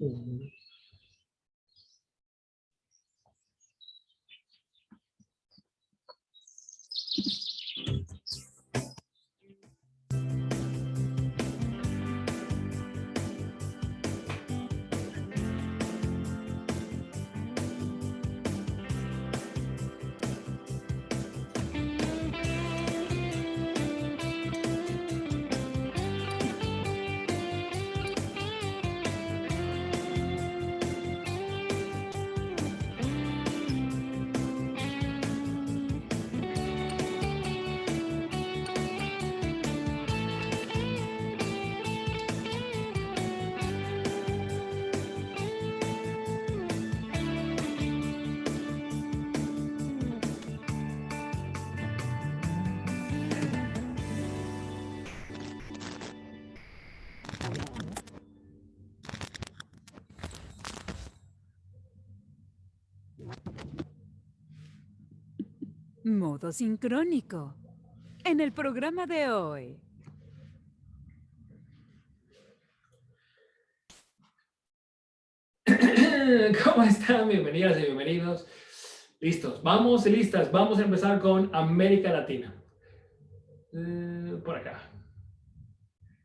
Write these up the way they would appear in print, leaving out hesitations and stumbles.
Ujú. Modo sincrónico. En el programa de hoy. ¿Cómo están? Bienvenidas y bienvenidos. Listos, vamos y listas. Vamos a empezar con América Latina. Por acá.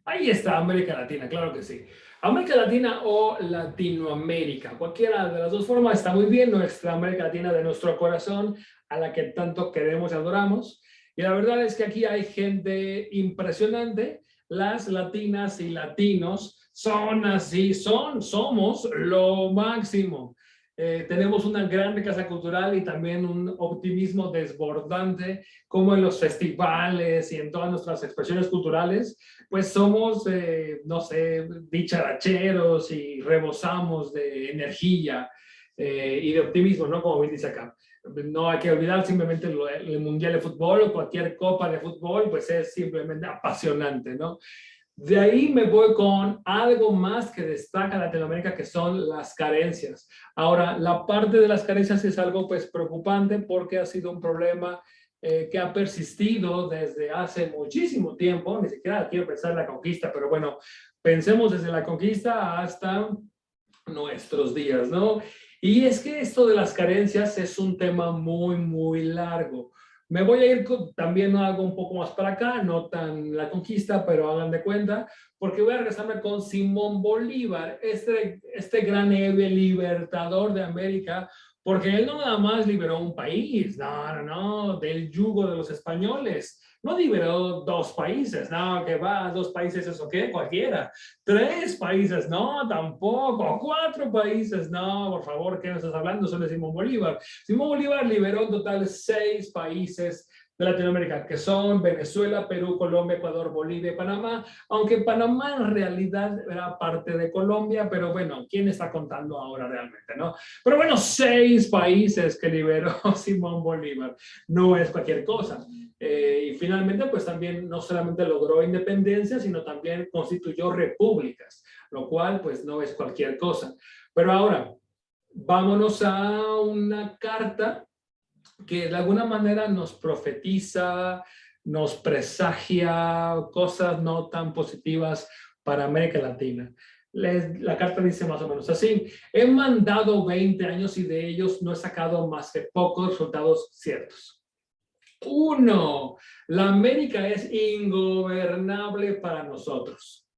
Ahí está América Latina, claro que sí. América Latina o Latinoamérica, cualquiera de las dos formas está muy bien. Nuestra América Latina de nuestro corazón, a la que tanto queremos y adoramos. Y la verdad es que aquí hay gente impresionante. Las latinas y latinos son así, somos lo máximo. Tenemos una gran riqueza cultural y también un optimismo desbordante, como en los festivales y en todas nuestras expresiones culturales, pues somos, no sé, dicharacheros y rebosamos de energía y de optimismo, ¿no? Como bien dice acá. No hay que olvidar simplemente el Mundial de Fútbol o cualquier copa de fútbol, pues es simplemente apasionante, ¿no? De ahí me voy con algo más que destaca Latinoamérica, que son las carencias. Ahora, la parte de las carencias es algo pues preocupante porque ha sido un problema que ha persistido desde hace muchísimo tiempo. Ni siquiera quiero pensar en la conquista, pero bueno, pensemos desde la conquista hasta nuestros días, ¿no? Y es que esto de las carencias es un tema muy, muy largo. Me voy a ir también a algo un poco más para acá, no tan la conquista, pero hagan de cuenta, porque voy a regresarme con Simón Bolívar, este gran héroe libertador de América, porque él no nada más liberó un país, no, del yugo de los españoles. No liberó dos países, no, que va, dos países, ¿eso qué? Cualquiera. Tres países, no, tampoco. Cuatro países, no, por favor, ¿qué me estás hablando? Solo de Simón Bolívar. Simón Bolívar liberó en total 6 países de Latinoamérica, que son Venezuela, Perú, Colombia, Ecuador, Bolivia y Panamá, aunque Panamá en realidad era parte de Colombia, pero bueno, ¿quién está contando ahora realmente, no? Pero bueno, 6 países que liberó Simón Bolívar, no es cualquier cosa. Y finalmente, pues también no solamente logró independencia, sino también constituyó repúblicas, lo cual pues no es cualquier cosa. Pero ahora, vámonos a una carta que de alguna manera nos profetiza, nos presagia cosas no tan positivas para América Latina. La carta dice más o menos así: he mandado 20 años y de ellos no he sacado más que pocos resultados ciertos. Uno, la América es ingobernable para nosotros,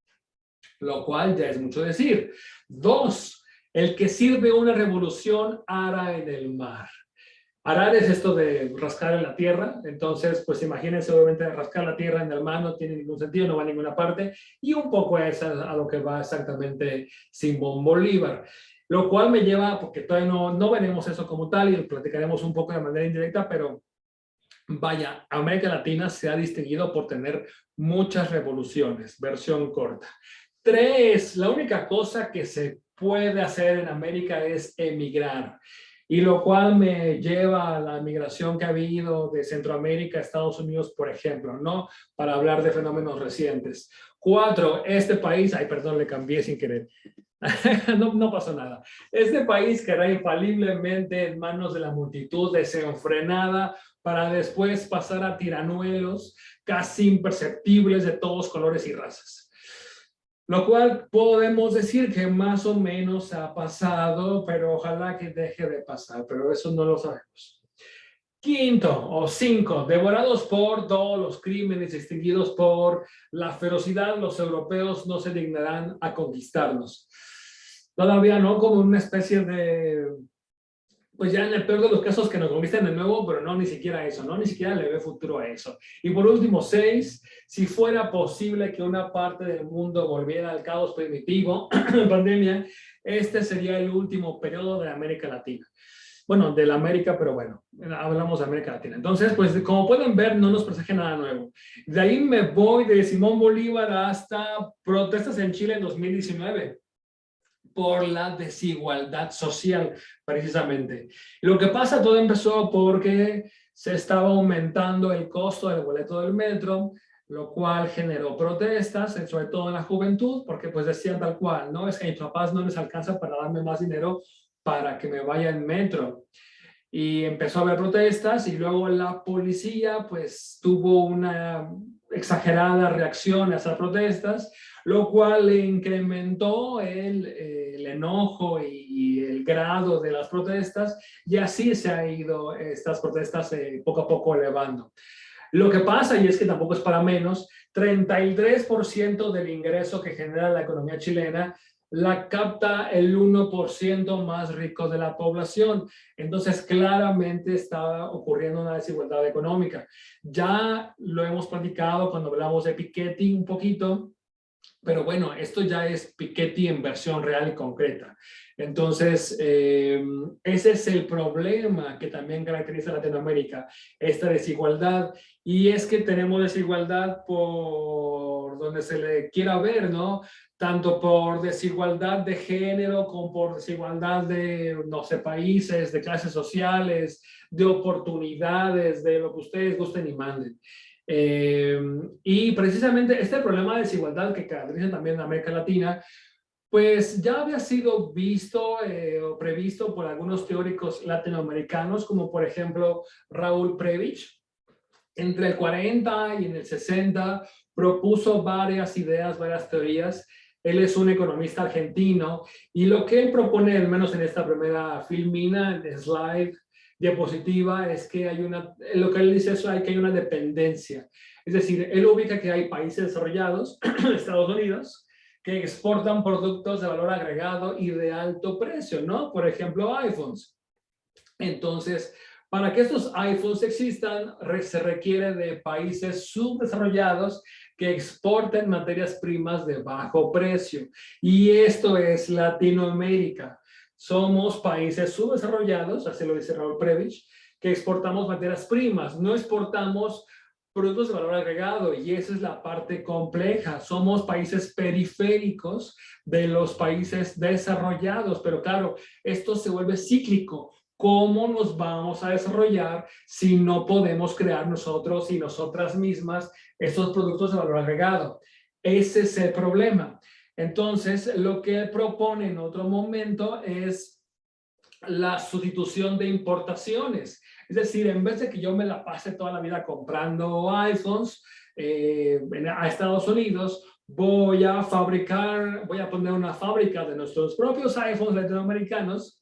lo cual ya es mucho decir. Dos, el que sirve una revolución ara en el mar. Arar es esto de rascar en la tierra, entonces pues imagínense, obviamente rascar la tierra en el mar no tiene ningún sentido, no va a ninguna parte, y un poco es a lo que va exactamente Simón Bolívar. Lo cual me lleva, porque todavía no veremos eso como tal y lo platicaremos un poco de manera indirecta, pero vaya, América Latina se ha distinguido por tener muchas revoluciones, versión corta. Tres, la única cosa que se puede hacer en América es emigrar. Y lo cual me lleva a la migración que ha habido de Centroamérica a Estados Unidos, por ejemplo, ¿no? Para hablar de fenómenos recientes. Cuatro, este país, ay, perdón, le cambié sin querer. No pasó nada. Este país quedará infaliblemente en manos de la multitud desenfrenada para después pasar a tiranuelos casi imperceptibles de todos colores y razas. Lo cual podemos decir que más o menos ha pasado, pero ojalá que deje de pasar, pero eso no lo sabemos. Quinto o cinco, devorados por todos los crímenes, extinguidos por la ferocidad, los europeos no se dignarán a conquistarnos. Todavía no, como una especie de, pues ya en el peor de los casos que nos conquisten de nuevo, pero no, ni siquiera eso, ¿no? Ni siquiera le ve futuro a eso. Y por último, seis, si fuera posible que una parte del mundo volviera al caos primitivo, pandemia, este sería el último periodo de América Latina. Bueno, de la América, pero bueno, hablamos de América Latina. Entonces, pues como pueden ver, no nos presagia nada nuevo. De ahí me voy de Simón Bolívar hasta protestas en Chile en 2019 por la desigualdad social, precisamente. Y lo que pasa, todo empezó porque se estaba aumentando el costo del boleto del metro, lo cual generó protestas, sobre todo en la juventud, porque pues decían tal cual, ¿no? Es que a mis papás no les alcanza para darme más dinero para que me vaya en metro. Y empezó a haber protestas y luego la policía pues tuvo una exagerada reacción a esas protestas, lo cual incrementó el enojo y el grado de las protestas, y así se han ido estas protestas poco a poco elevando. Lo que pasa, y es que tampoco es para menos, 33% del ingreso que genera la economía chilena la capta el 1% más rico de la población. Entonces, claramente está ocurriendo una desigualdad económica. Ya lo hemos platicado cuando hablamos de Piketty un poquito, pero bueno, esto ya es Piketty en versión real y concreta. Entonces, ese es el problema que también caracteriza a Latinoamérica, esta desigualdad. Y es que tenemos desigualdad por donde se le quiera ver, ¿no? Tanto por desigualdad de género como por desigualdad de, no sé, países, de clases sociales, de oportunidades, de lo que ustedes gusten y manden. Y precisamente este problema de desigualdad que caracteriza también a América Latina, pues ya había sido visto o previsto por algunos teóricos latinoamericanos, como por ejemplo Raúl Prebisch. Entre el 40 y en el 60 propuso varias ideas, varias teorías. Él es un economista argentino y lo que él propone, al menos en esta primera filmina, en slide, diapositiva, es que hay una, lo que él dice es que hay una dependencia. Es decir, él ubica que hay países desarrollados, Estados Unidos, que exportan productos de valor agregado y de alto precio, ¿no? Por ejemplo, iPhones. Entonces, para que estos iPhones existan, se requiere de países subdesarrollados que exporten materias primas de bajo precio. Y esto es Latinoamérica. Somos países subdesarrollados, así lo dice Raúl Prebisch, que exportamos materias primas, no exportamos productos de valor agregado, y esa es la parte compleja. Somos países periféricos de los países desarrollados, pero claro, esto se vuelve cíclico. ¿Cómo nos vamos a desarrollar si no podemos crear nosotros y nosotras mismas estos productos de valor agregado? Ese es el problema. Entonces, lo que él propone en otro momento es la sustitución de importaciones. Es decir, en vez de que yo me la pase toda la vida comprando iPhones a Estados Unidos, voy a poner una fábrica de nuestros propios iPhones latinoamericanos,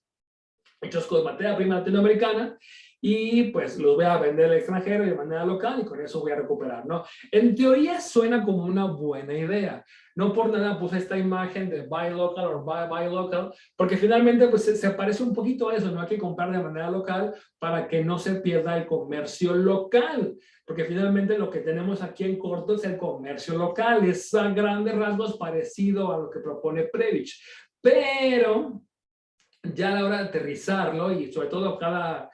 hechos con materia prima latinoamericana, y pues los voy a vender al extranjero de manera local y con eso voy a recuperar, ¿no? En teoría suena como una buena idea. No por nada puse esta imagen de buy local o buy local, porque finalmente pues se parece un poquito a eso, ¿no? Hay que comprar de manera local para que no se pierda el comercio local, porque finalmente lo que tenemos aquí en corto es el comercio local, es a grandes rasgos parecido a lo que propone Prebisch, pero ya a la hora de aterrizarlo, y sobre todo cada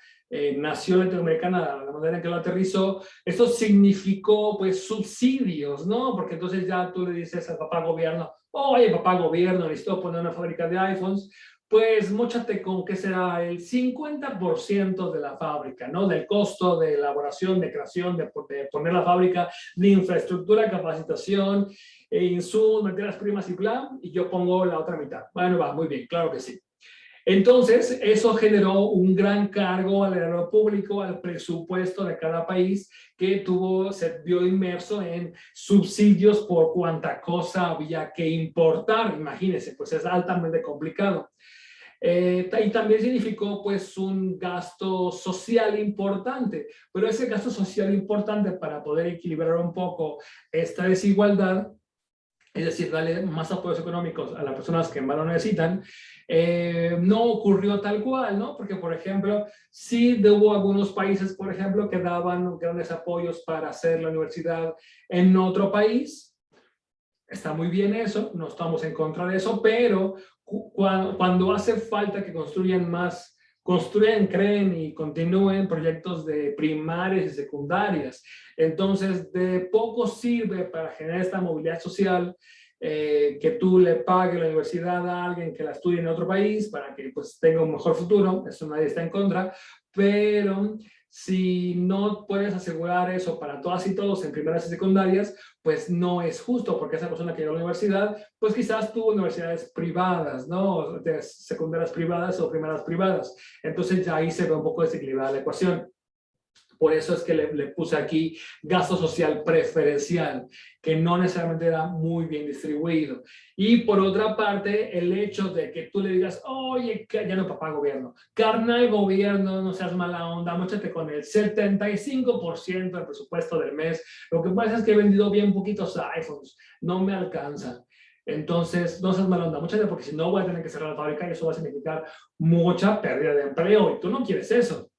nación latinoamericana, la manera en que lo aterrizó, esto significó pues subsidios, ¿no? Porque entonces ya tú le dices al papá gobierno, oye papá gobierno, necesito poner una fábrica de iPhones, pues móchate con que será el 50% de la fábrica, ¿no? Del costo de elaboración, de creación, de poner la fábrica, de infraestructura, capacitación, insumos, materias primas y plan, y yo pongo la otra mitad. Bueno, va, muy bien, claro que sí. Entonces, eso generó un gran cargo al erario público, al presupuesto de cada país, que se vio inmerso en subsidios por cuanta cosa había que importar. Imagínense, pues es altamente complicado. Y también significó pues un gasto social importante, pero ese gasto social importante para poder equilibrar un poco esta desigualdad, es decir, darle más apoyos económicos a las personas que más lo necesitan, no ocurrió tal cual, ¿no? Porque, por ejemplo, sí hubo algunos países, por ejemplo, que daban grandes apoyos para hacer la universidad en otro país. Está muy bien eso, no estamos en contra de eso, pero cuando hace falta que construyan más, construyan, creen y continúen proyectos de primarias y secundarias. Entonces, de poco sirve para generar esta movilidad social que tú le pagues la universidad a alguien que la estudie en otro país para que pues tenga un mejor futuro, eso nadie está en contra, pero si no puedes asegurar eso para todas y todos en primarias y secundarias, pues no es justo, porque esa persona que llega a la universidad, pues quizás tuvo universidades privadas, ¿no? De secundarias privadas o primeras privadas. Entonces ya ahí se ve un poco desequilibrada la ecuación. Por eso es que le puse aquí gasto social preferencial, que no necesariamente era muy bien distribuido. Y por otra parte, el hecho de que tú le digas, oye, ya no, papá gobierno, carnal gobierno, no seas mala onda, móchate con el 75% del presupuesto del mes. Lo que pasa es que he vendido bien poquitos iPhones, no me alcanza. Entonces, no seas mala onda, móchate, porque si no voy a tener que cerrar la fábrica y eso va a significar mucha pérdida de empleo y tú no quieres eso.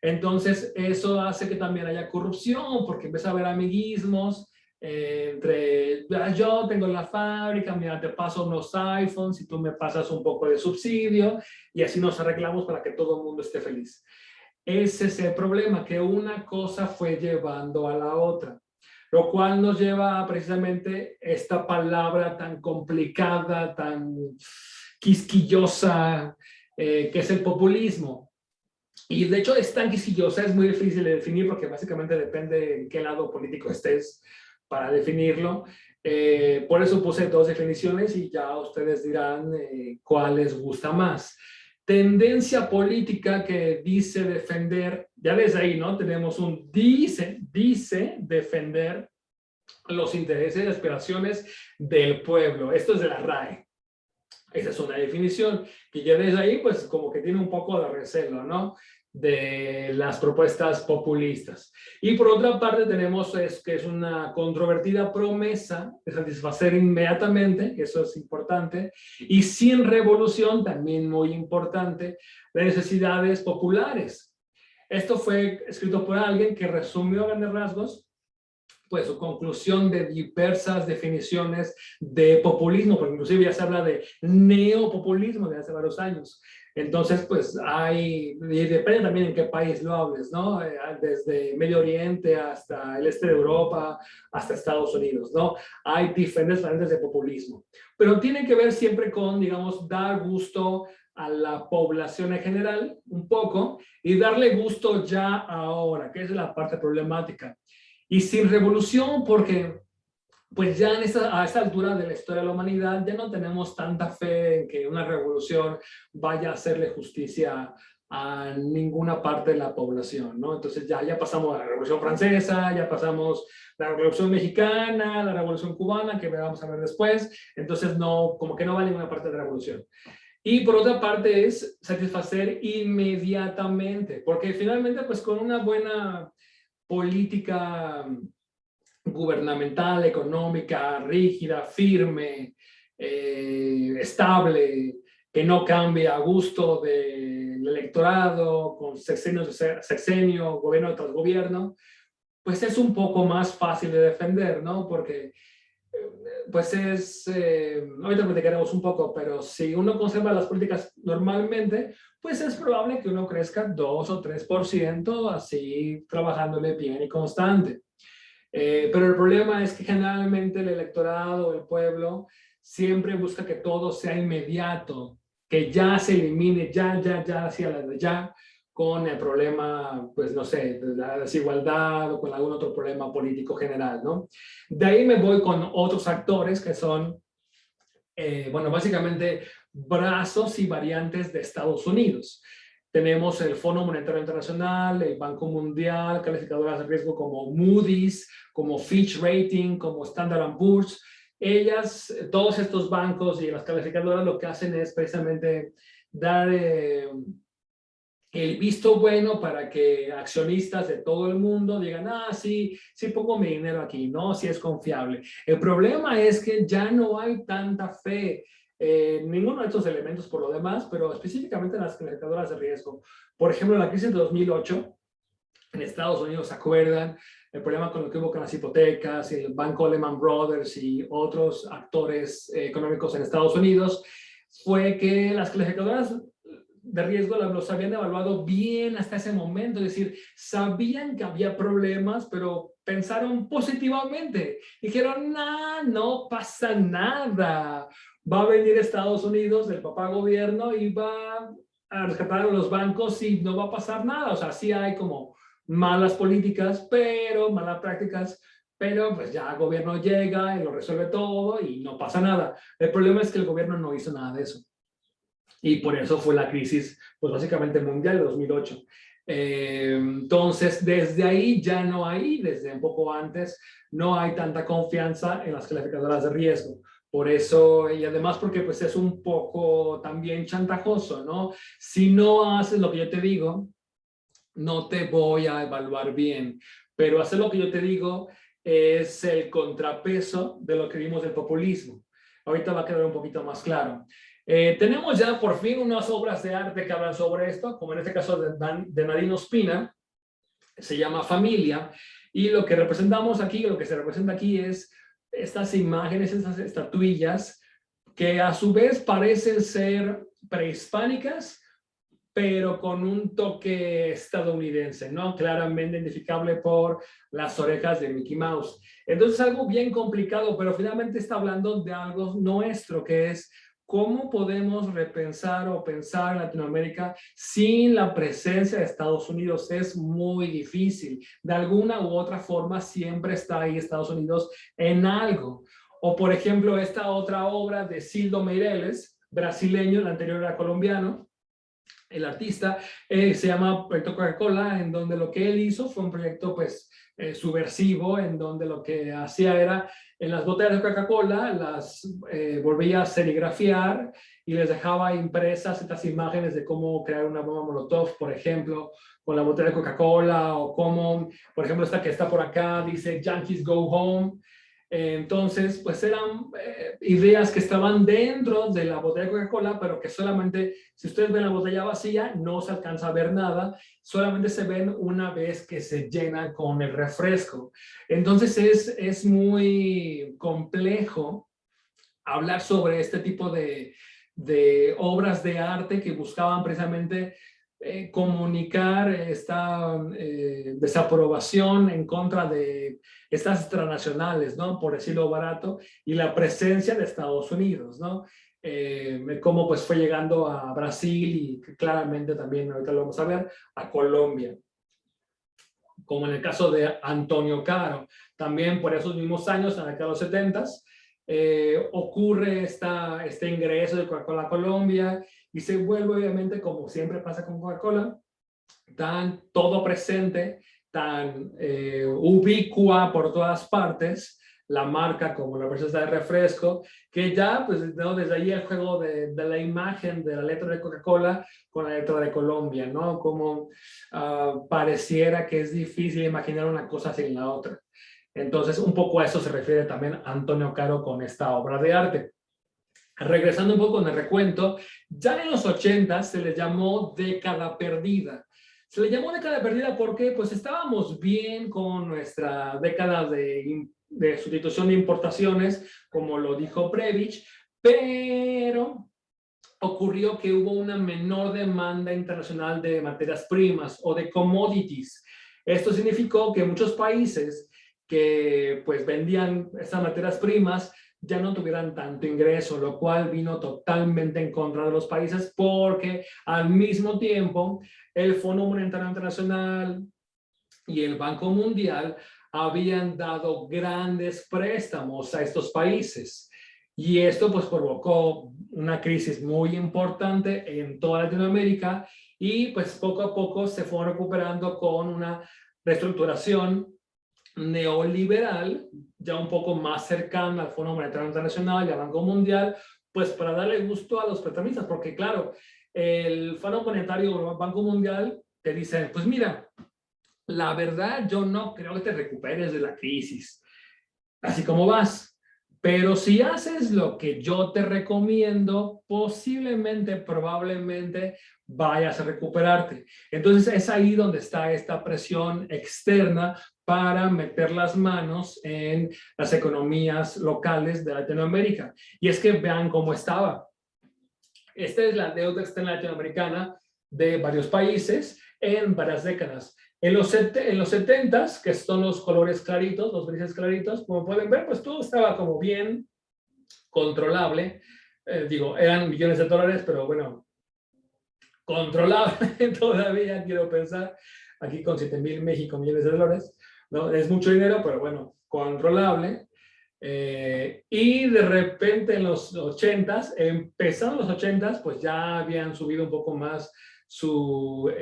Entonces, eso hace que también haya corrupción, porque empieza a haber amiguismos entre yo tengo la fábrica, mira, te paso unos iPhones y tú me pasas un poco de subsidio y así nos arreglamos para que todo el mundo esté feliz. Ese es el problema, que una cosa fue llevando a la otra, lo cual nos lleva a precisamente esta palabra tan complicada, tan quisquillosa, que es el populismo. Y de hecho es tan quisquillosa, es muy difícil de definir porque básicamente depende en qué lado político estés para definirlo. Por eso puse dos definiciones y ya ustedes dirán cuál les gusta más. Tendencia política que dice defender, ya desde ahí, ¿no? Tenemos un dice defender los intereses y aspiraciones del pueblo. Esto es de la RAE. Esa es una definición que ya desde ahí, pues como que tiene un poco de recelo, ¿no? De las propuestas populistas. Y por otra parte tenemos que es una controvertida promesa de satisfacer inmediatamente, que eso es importante, y sin revolución, también muy importante, las necesidades populares. Esto fue escrito por alguien que resumió a grandes rasgos pues su conclusión de diversas definiciones de populismo, porque inclusive ya se habla de neopopulismo desde hace varios años. Entonces, pues hay, y depende también en qué país lo hables, ¿no? Desde Medio Oriente hasta el este de Europa, hasta Estados Unidos, ¿no? Hay diferentes variantes de populismo, pero tiene que ver siempre con, digamos, dar gusto a la población en general, un poco, y darle gusto ya ahora, que es la parte problemática. Y sin revolución, porque pues ya a esta altura de la historia de la humanidad ya no tenemos tanta fe en que una revolución vaya a hacerle justicia a ninguna parte de la población, ¿no? Entonces ya pasamos a la Revolución Francesa, ya pasamos la Revolución Mexicana, la Revolución Cubana, que vamos a ver después, entonces no, como que no va a ninguna parte de la revolución. Y por otra parte es satisfacer inmediatamente, porque finalmente pues con una buena política gubernamental, económica, rígida, firme, estable, que no cambie a gusto del electorado, con sexenio, gobierno tras gobierno, pues es un poco más fácil de defender, ¿no? Porque pues ahorita platicaremos un poco, pero si uno conserva las políticas normalmente, pues es probable que uno crezca 2 o 3%, así trabajándole bien y constante. Pero el problema es que generalmente el electorado, el pueblo, siempre busca que todo sea inmediato, que ya se elimine, ya, hacia la de ya, con el problema, pues no sé, de la desigualdad o con algún otro problema político general, ¿no? De ahí me voy con otros actores que son bueno, básicamente brazos y variantes de Estados Unidos. Tenemos el Fondo Monetario Internacional, el Banco Mundial, calificadoras de riesgo como Moody's, como Fitch Rating, como Standard & Poor's. Ellas, todos estos bancos y las calificadoras lo que hacen es precisamente dar el visto bueno para que accionistas de todo el mundo digan, ah, sí, sí pongo mi dinero aquí, no, sí es confiable. El problema es que ya no hay tanta fe ninguno de estos elementos por lo demás, pero específicamente en las calificadoras de riesgo. Por ejemplo, en la crisis de 2008, en Estados Unidos, ¿se acuerdan? El problema con lo que hubo con las hipotecas, el banco Lehman Brothers y otros actores económicos en Estados Unidos, fue que las calificadoras de riesgo los habían evaluado bien hasta ese momento, es decir, sabían que había problemas, pero pensaron positivamente. Dijeron, nah, no pasa nada. Va a venir Estados Unidos, el papá gobierno, y va a rescatar a los bancos y no va a pasar nada. O sea, sí hay como malas políticas, pero malas prácticas, pero pues ya el gobierno llega y lo resuelve todo y no pasa nada. El problema es que el gobierno no hizo nada de eso. Y por eso fue la crisis, pues básicamente mundial de 2008. Entonces, desde ahí ya no hay, desde un poco antes, no hay tanta confianza en las calificadoras de riesgo. Por eso, y además porque pues es un poco también chantajoso, ¿no? Si no haces lo que yo te digo, no te voy a evaluar bien. Pero hacer lo que yo te digo es el contrapeso de lo que vimos del populismo. Ahorita va a quedar un poquito más claro. Tenemos ya por fin unas obras de arte que hablan sobre esto, como en este caso de Nadine Ospina, se llama Familia, y lo que representamos aquí, lo que se representa aquí es estas imágenes, estas estatuillas, que a su vez parecen ser prehispánicas, pero con un toque estadounidense, ¿no? Claramente identificable por las orejas de Mickey Mouse. Entonces, algo bien complicado, pero finalmente está hablando de algo nuestro, que es cómo podemos repensar o pensar en Latinoamérica sin la presencia de Estados Unidos. Es muy difícil. De alguna u otra forma, siempre está ahí Estados Unidos en algo. O, por ejemplo, esta otra obra de Cildo Meireles, brasileño, el anterior era colombiano, el artista, se llama Proyecto Coca-Cola, en donde lo que él hizo fue un proyecto pues subversivo, en donde lo que hacía era en las botellas de Coca-Cola las volvía a serigrafiar y les dejaba impresas estas imágenes de cómo crear una bomba Molotov, por ejemplo, con la botella de Coca-Cola, o cómo, por ejemplo, esta que está por acá dice Yankees Go Home. Entonces, pues eran ideas que estaban dentro de la botella de Coca-Cola, pero que solamente, si ustedes ven la botella vacía, no se alcanza a ver nada, solamente se ven una vez que se llena con el refresco. Entonces es muy complejo hablar sobre este tipo de obras de arte que buscaban precisamente comunicar esta desaprobación en contra de estas transnacionales, ¿no? Por decirlo barato, y la presencia de Estados Unidos, ¿no? Cómo pues fue llegando a Brasil y claramente también, ahorita lo vamos a ver, a Colombia. Como en el caso de Antonio Caro, también por esos mismos años, en la década de los 70s, ocurre este ingreso de Coca-Cola a Colombia y se vuelve obviamente, como siempre pasa con Coca-Cola, tan todo presente, tan ubicua por todas partes, la marca como la presencia de refresco, que ya, pues, ¿no? Desde ahí el juego de la imagen de la letra de Coca-Cola con la letra de Colombia, ¿no? Como pareciera que es difícil imaginar una cosa sin la otra. Entonces, un poco a eso se refiere también Antonio Caro con esta obra de arte. Regresando un poco en el recuento, ya en los 80 se le llamó década perdida. Se le llamó década perdida porque pues estábamos bien con nuestra década de sustitución de importaciones, como lo dijo Prebisch, pero ocurrió que hubo una menor demanda internacional de materias primas o de commodities. Esto significó que muchos países que pues vendían estas materias primas ya no tuvieran tanto ingreso, lo cual vino totalmente en contra de los países, porque al mismo tiempo el Fondo Monetario Internacional y el Banco Mundial habían dado grandes préstamos a estos países. Y esto pues provocó una crisis muy importante en toda Latinoamérica y pues poco a poco se fue recuperando con una reestructuración neoliberal, ya un poco más cercana al Fondo Monetario Internacional y al Banco Mundial, pues para darle gusto a los prestamistas, porque claro, el Fondo Monetario o el Banco Mundial te dicen, pues mira, la verdad yo no creo que te recuperes de la crisis, así como vas. Pero si haces lo que yo te recomiendo, posiblemente, probablemente vayas a recuperarte. Entonces es ahí donde está esta presión externa para meter las manos en las economías locales de Latinoamérica. Y es que vean cómo estaba. Esta es la deuda externa latinoamericana de varios países en varias décadas. En los 70s, que son los colores claritos, los grises claritos, como pueden ver, pues todo estaba como bien controlable. Digo, eran millones de dólares, pero bueno, controlable todavía, quiero pensar. Aquí con 7,000 México millones de dólares, ¿no? Es mucho dinero, pero bueno, controlable. Y de repente en los 80s, empezando los 80s, pues ya habían subido un poco más su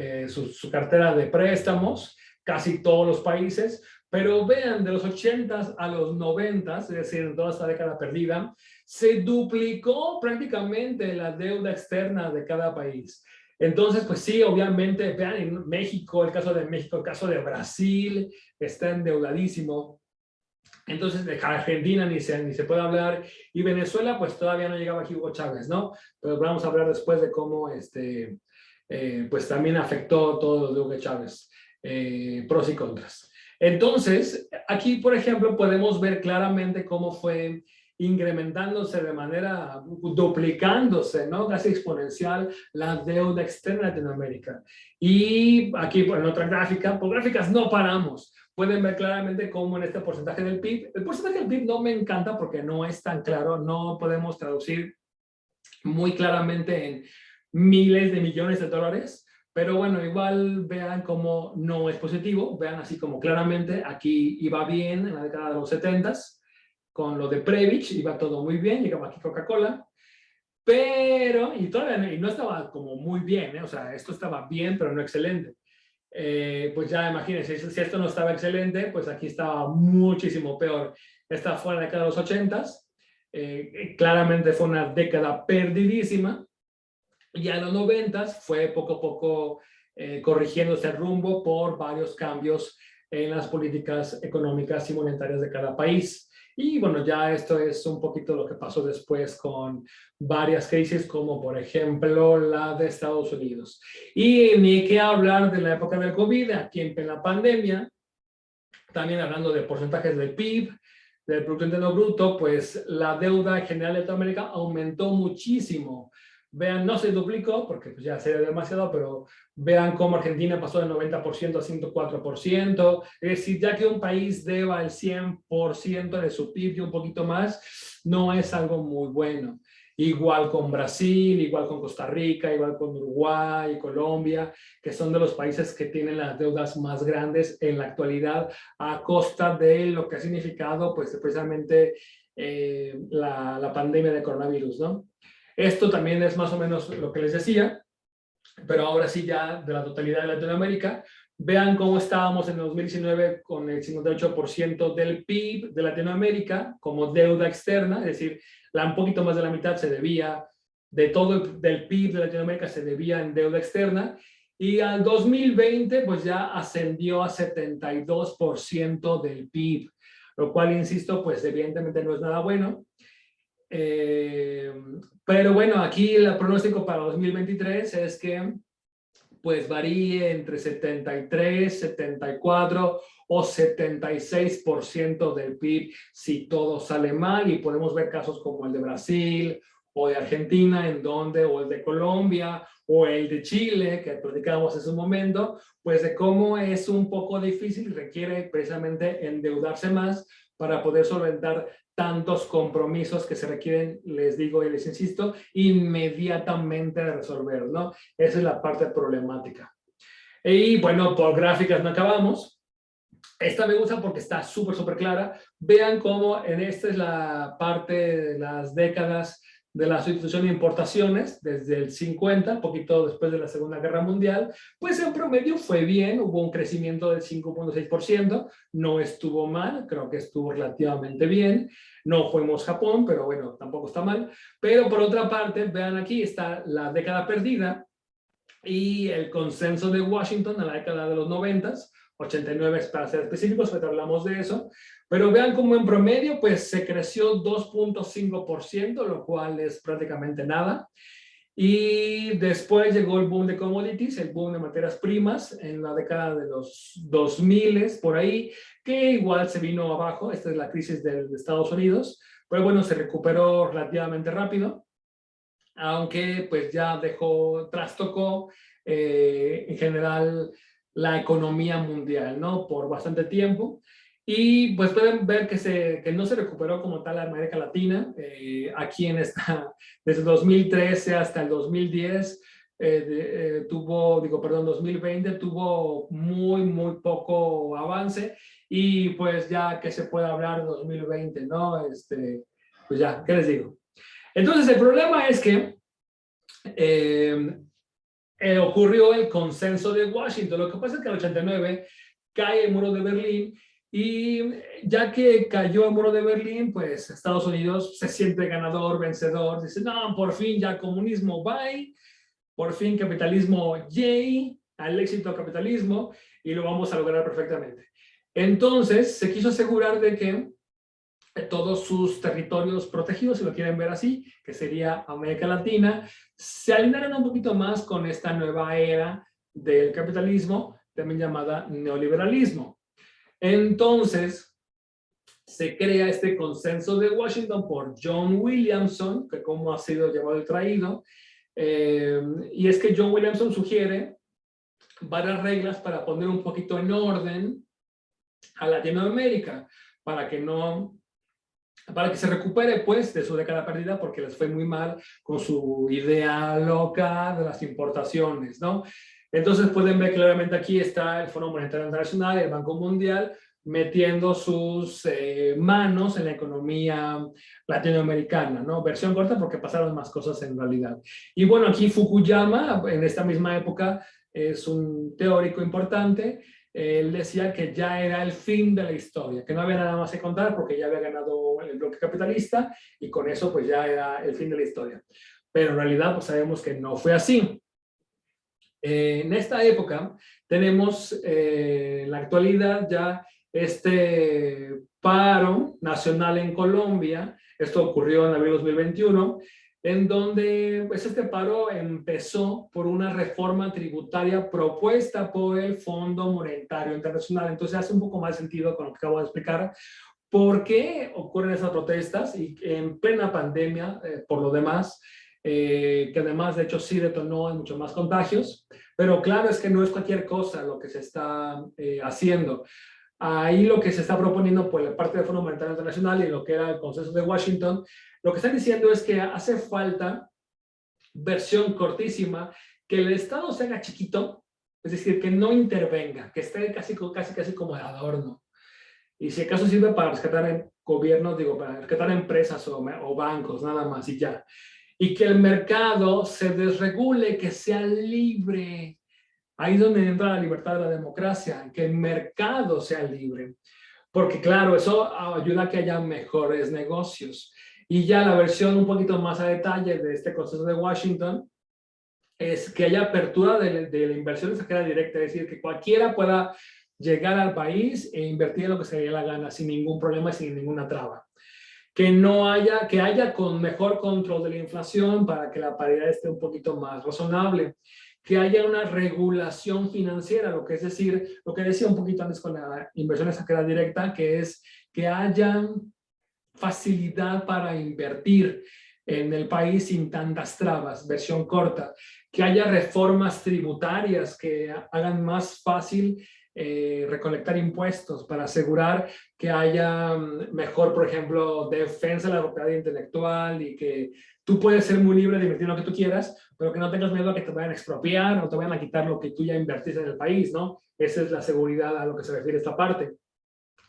cartera de préstamos, casi todos los países, pero vean, de los 80s a los 90s, es decir, en toda esta década perdida, se duplicó prácticamente la deuda externa de cada país. Entonces, pues sí, obviamente, vean en México, el caso de México, el caso de Brasil, está endeudadísimo. Entonces, de Argentina ni se puede hablar, y Venezuela, pues todavía no llegaba aquí Hugo Chávez, ¿no? Pero vamos a hablar después de cómo, pues también afectó todo lo de Hugo Chávez, pros y contras. Entonces, aquí, por ejemplo, podemos ver claramente cómo fue incrementándose de manera, duplicándose, ¿no? Casi exponencial la deuda externa de Latinoamérica. Y aquí, en otra gráfica, por gráficas no paramos. Pueden ver claramente cómo en este porcentaje del PIB, el porcentaje del PIB no me encanta porque no es tan claro, no podemos traducir muy claramente en miles de millones de dólares, pero bueno, igual vean cómo no es positivo, vean así como claramente, aquí iba bien en la década de los 70s, con lo de Previch, iba todo muy bien, llegaba aquí Coca-Cola, pero, y todavía y no estaba como muy bien, o sea, esto estaba bien, pero no excelente. Pues ya imagínense, si esto no estaba excelente, pues aquí estaba muchísimo peor. Esta fue la década de los 80s, claramente fue una década perdidísima, y a los 90s fue poco a poco corrigiéndose el rumbo por varios cambios en las políticas económicas y monetarias de cada país. Y bueno, ya esto es un poquito lo que pasó después con varias crisis, como por ejemplo la de Estados Unidos. Y ni qué hablar de la época del COVID, aquí en la pandemia, también hablando de porcentajes del PIB, del Producto Interno Bruto, pues la deuda general de Latinoamérica aumentó muchísimo. Vean, no se duplicó porque pues ya sería demasiado, pero vean cómo Argentina pasó del 90% a 104%. Es decir, ya que un país deba el 100% de su PIB y un poquito más, no es algo muy bueno. Igual con Brasil, igual con Costa Rica, igual con Uruguay, Colombia, que son de los países que tienen las deudas más grandes en la actualidad a costa de lo que ha significado pues precisamente la pandemia de coronavirus, ¿no? Esto también es más o menos lo que les decía, pero ahora sí ya de la totalidad de Latinoamérica. Vean cómo estábamos en el 2019 con el 58% del PIB de Latinoamérica como deuda externa, es decir, un poquito más de la mitad se debía, de todo del PIB de Latinoamérica se debía en deuda externa, y al 2020 pues ya ascendió a 72% del PIB, lo cual, insisto, pues evidentemente no es nada bueno. Pero bueno, aquí el pronóstico para 2023 es que pues varíe entre 73, 74 o 76% del PIB si todo sale mal, y podemos ver casos como el de Brasil o de Argentina, en donde, o el de Colombia o el de Chile, que platicábamos en su momento, pues de cómo es un poco difícil y requiere precisamente endeudarse más para poder solventar tantos compromisos que se requieren, les digo y les insisto, inmediatamente de resolver, ¿no? Esa es la parte problemática. Y bueno, por gráficas no acabamos. Esta me gusta porque está súper clara. Vean cómo en esta es la parte de las décadas de la sustitución de importaciones, desde el 50, poquito después de la Segunda Guerra Mundial, pues en promedio fue bien, hubo un crecimiento del 5,6%, no estuvo mal, creo que estuvo relativamente bien, no fuimos Japón, pero bueno, tampoco está mal. Pero por otra parte, vean aquí está la década perdida y el consenso de Washington en la década de los 90, 89 para ser específicos, ahorita hablamos de eso, pero vean cómo en promedio pues se creció 2,5%, lo cual es prácticamente nada. Y después llegó el boom de commodities, el boom de materias primas en la década de los 2000 por ahí, que igual se vino abajo. Esta es la crisis de Estados Unidos, pero bueno, se recuperó relativamente rápido, aunque pues ya trastocó en general la economía mundial, ¿no? Por bastante tiempo. Y pues pueden ver que no se recuperó como tal América Latina. Aquí desde 2013 hasta el 2010, 2020 tuvo muy poco avance. Y pues ya que se puede hablar de 2020, ¿no? Pues ya, ¿qué les digo? Entonces el problema es que ocurrió el consenso de Washington. Lo que pasa es que en el 89 cae el muro de Berlín y ya que cayó el muro de Berlín, pues Estados Unidos se siente ganador, vencedor, dice, no, por fin ya comunismo, bye, por fin capitalismo, yay, al éxito capitalismo, y lo vamos a lograr perfectamente. Entonces se quiso asegurar de que todos sus territorios protegidos, si lo quieren ver así, que sería América Latina, se alinearon un poquito más con esta nueva era del capitalismo, también llamada neoliberalismo. Entonces, se crea este consenso de Washington por John Williamson, que como ha sido llevado y traído, y es que John Williamson sugiere varias reglas para poner un poquito en orden a Latinoamérica, para que se recupere pues de su década perdida, porque les fue muy mal con su idea loca de las importaciones, ¿no? Entonces pueden ver claramente aquí está el Fondo Monetario Internacional, el Banco Mundial, metiendo sus manos en la economía latinoamericana, ¿no? Versión corta porque pasaron más cosas en realidad. Y bueno, aquí Fukuyama, en esta misma época, es un teórico importante. Él decía que ya era el fin de la historia, que no había nada más que contar porque ya había ganado el bloque capitalista y con eso pues ya era el fin de la historia. Pero en realidad pues sabemos que no fue así. En esta época tenemos en la actualidad ya este paro nacional en Colombia. Esto ocurrió en abril de 2021, en donde pues, este paro empezó por una reforma tributaria propuesta por el Fondo Monetario Internacional. Entonces hace un poco más sentido con lo que acabo de explicar. ¿Por qué ocurren esas protestas? Y en plena pandemia, por lo demás, que además de hecho sí detonó en muchos más contagios, pero claro es que no es cualquier cosa lo que se está haciendo. Ahí lo que se está proponiendo por la parte del Fondo Monetario Internacional y lo que era el consenso de Washington, lo que están diciendo es que hace falta, versión cortísima, que el Estado se haga chiquito, es decir, que no intervenga, que esté casi como de adorno. Y si acaso sirve para rescatar gobiernos, para rescatar empresas o bancos, nada más y ya. Y que el mercado se desregule, que sea libre. Ahí es donde entra la libertad de la democracia, que el mercado sea libre. Porque claro, eso ayuda a que haya mejores negocios. Y ya la versión un poquito más a detalle de este consenso de Washington es que haya apertura de la inversión extranjera directa, es decir, que cualquiera pueda llegar al país e invertir en lo que se le dé la gana sin ningún problema y sin ninguna traba. Que haya con mejor control de la inflación para que la paridad esté un poquito más razonable, que haya una regulación financiera, lo que es decir, lo que decía un poquito antes con la inversión extranjera directa, que es que haya facilidad para invertir en el país sin tantas trabas, versión corta, que haya reformas tributarias que hagan más fácil recolectar impuestos para asegurar que haya mejor, por ejemplo, defensa de la propiedad intelectual y que tú puedes ser muy libre de invertir lo que tú quieras, pero que no tengas miedo a que te vayan a expropiar o te vayan a quitar lo que tú ya invertiste en el país, ¿no? Esa es la seguridad a lo que se refiere esta parte.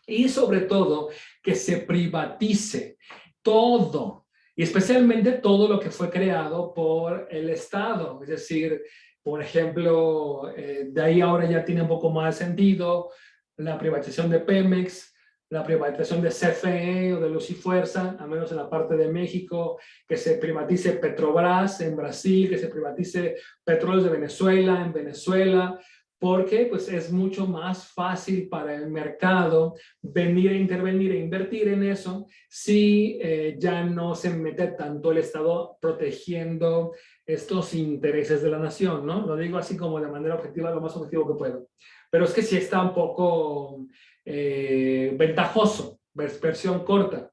y sobre todo que se privatice todo, y especialmente todo lo que fue creado por el Estado. Es decir, por ejemplo, de ahí ahora ya tiene un poco más sentido la privatización de Pemex, la privatización de CFE o de Luz y Fuerza, al menos en la parte de México, que se privatice Petrobras en Brasil, que se privatice Petróleos de Venezuela en Venezuela, porque pues es mucho más fácil para el mercado venir a intervenir e invertir en eso si ya no se mete tanto el Estado protegiendo estos intereses de la nación, ¿no? Lo digo así como de manera objetiva, lo más objetivo que puedo. Pero es que sí está un poco ventajoso, versión corta.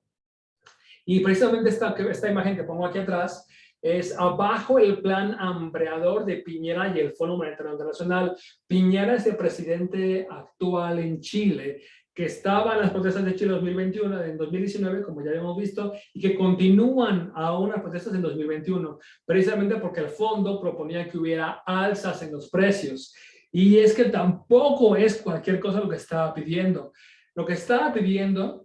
Y precisamente esta imagen que pongo aquí atrás es abajo el plan hambreador de Piñera y el Fondo Monetario Internacional. Piñera es el presidente actual en Chile, que estaba en las protestas de Chile 2021, en 2019, como ya hemos visto, y que continúan aún las protestas en 2021, precisamente porque el fondo proponía que hubiera alzas en los precios. Y es que tampoco es cualquier cosa lo que estaba pidiendo. Lo que estaba pidiendo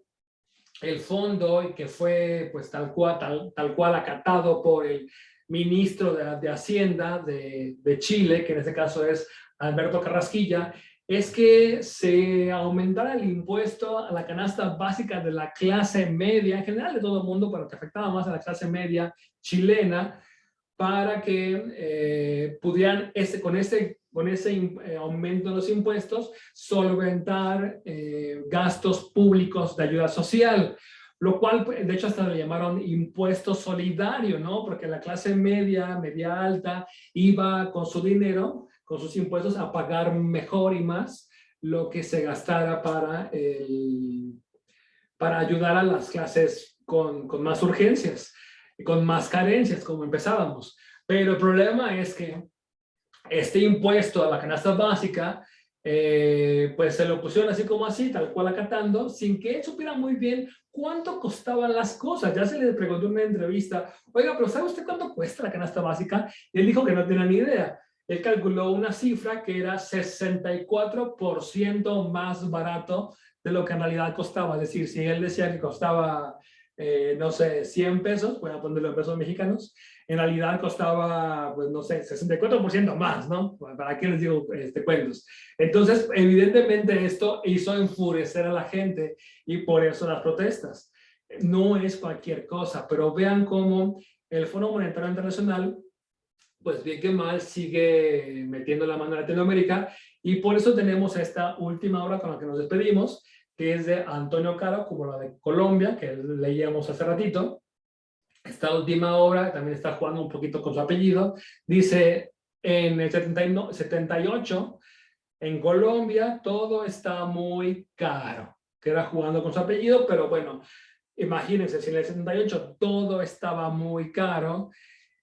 el fondo, y que fue pues tal cual acatado por el ministro de Hacienda de Chile, que en este caso es Alberto Carrasquilla, es que se aumentara el impuesto a la canasta básica de la clase media, en general de todo el mundo, pero que afectaba más a la clase media chilena, para que pudieran con ese aumento de los impuestos solventar gastos públicos de ayuda social, lo cual de hecho hasta le llamaron impuesto solidario, ¿no? Porque la clase media, media alta, iba con su dinero, con sus impuestos, a pagar mejor y más lo que se gastara para ayudar a las clases con más urgencias, con más carencias, como empezábamos. Pero el problema es que este impuesto a la canasta básica, pues se lo pusieron así como así, tal cual acatando, sin que él supiera muy bien cuánto costaban las cosas. Ya se le preguntó en una entrevista, oiga, pero ¿sabe usted cuánto cuesta la canasta básica? Y él dijo que no tenía ni idea. Él calculó una cifra que era 64% más barato de lo que en realidad costaba. Es decir, si él decía que costaba, no sé, 100 pesos, voy a ponerlo en pesos mexicanos, en realidad costaba, pues no sé, 64% más, ¿no? ¿Para qué les digo cuentos? Entonces, evidentemente esto hizo enfurecer a la gente y por eso las protestas. No es cualquier cosa, pero vean cómo el Fondo Monetario Internacional, pues bien que mal, sigue metiendo la mano en Latinoamérica, y por eso tenemos esta última obra con la que nos despedimos, que es de Antonio Caro, como la de Colombia, que leíamos hace ratito. Esta última obra también está jugando un poquito con su apellido. Dice, en el 78, en Colombia todo está muy caro. Que era jugando con su apellido, pero bueno, imagínense, si en el 78 todo estaba muy caro,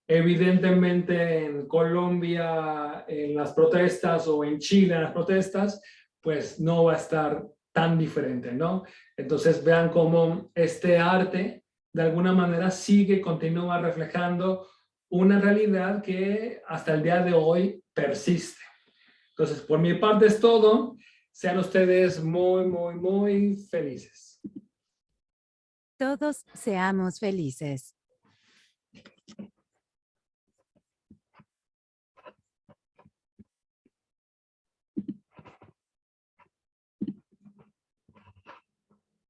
evidentemente en Colombia, en las protestas, o en Chile en las protestas, pues no va a estar tan diferente, ¿no? Entonces vean cómo este arte de alguna manera continúa reflejando una realidad que hasta el día de hoy persiste. Entonces, por mi parte es todo. Sean ustedes muy, muy, muy felices. Todos seamos felices.